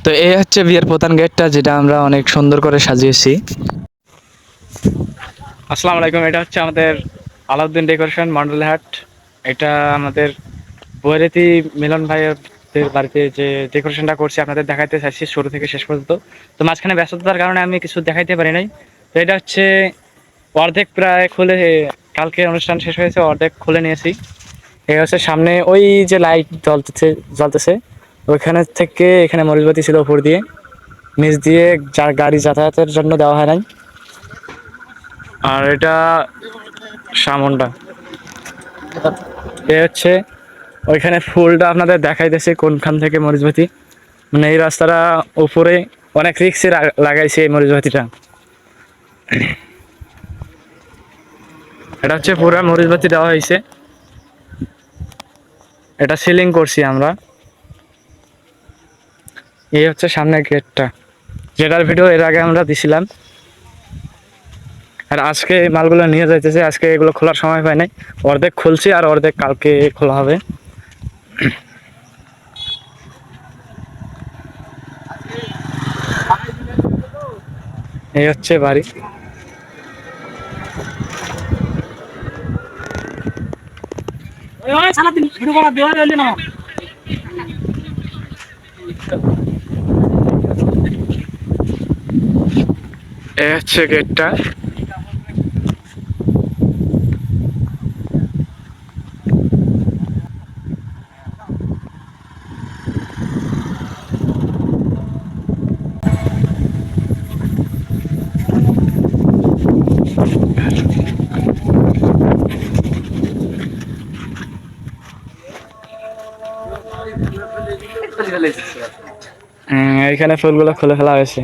তো এই হচ্ছে বিয়ের প্রধান গেটটা, যেটা আমরা অনেক সুন্দর করে সাজিয়েছি। আসসালামু আলাইকুম, এটা হচ্ছে আমাদের আলাউদ্দিন ডেকোরেশন মন্ডলহাট। এটা আমাদের বৈরীতি মিলন ভাইয়ের বাড়িতে যে ডেকোরেশনটা করছি আপনাদের দেখাইতে চাইছি শুরু থেকে শেষ পর্যন্ত। তো মাঝখানে ব্যস্ততার কারণে আমি কিছু দেখাইতে পারি নাই। তো এটা হচ্ছে অর্ধেক প্রায় খুলে, কালকে অনুষ্ঠান শেষ হয়েছে, অর্ধেক খুলে নিয়েছি। এই হচ্ছে সামনে ওই যে লাইট জ্বলতেছে ওইখানে থেকে এখানে মরিচবাতি ছিল উপর দিয়ে, নিচ দিয়ে যা গাড়ি যাতায়াতের জন্য দেওয়া হয় নাই। আর এটা সামনটা এ হচ্ছে ওইখানে ফুলটা আপনাদের দেখাইতেছে কোনখান থেকে মরিচবাতি, মানে এই রাস্তাটা উপরে অনেক রিক্সে লাগাইছে এই মরিচবাতিটা। এটা হচ্ছে পুরো মরিচবাতি দেওয়া হয়েছে, এটা সিলিং করছি আমরা। এই হচ্ছে সামনের গেটটা, যেটার ভিডিও এর আগে আমরা দিছিলাম। আর আজকে এই মালগুলো নিয়ে যাইতেছে, আজকে এগুলো খোলার সময় পাই নাই, অর্ধেক খুলছি আর অর্ধেক কালকে খোলা হবে। এই হচ্ছে বাড়ি। এই হচ্ছে গেটটা। এইখানে ফুলগুলো খুলে ফেলা হয়েছে।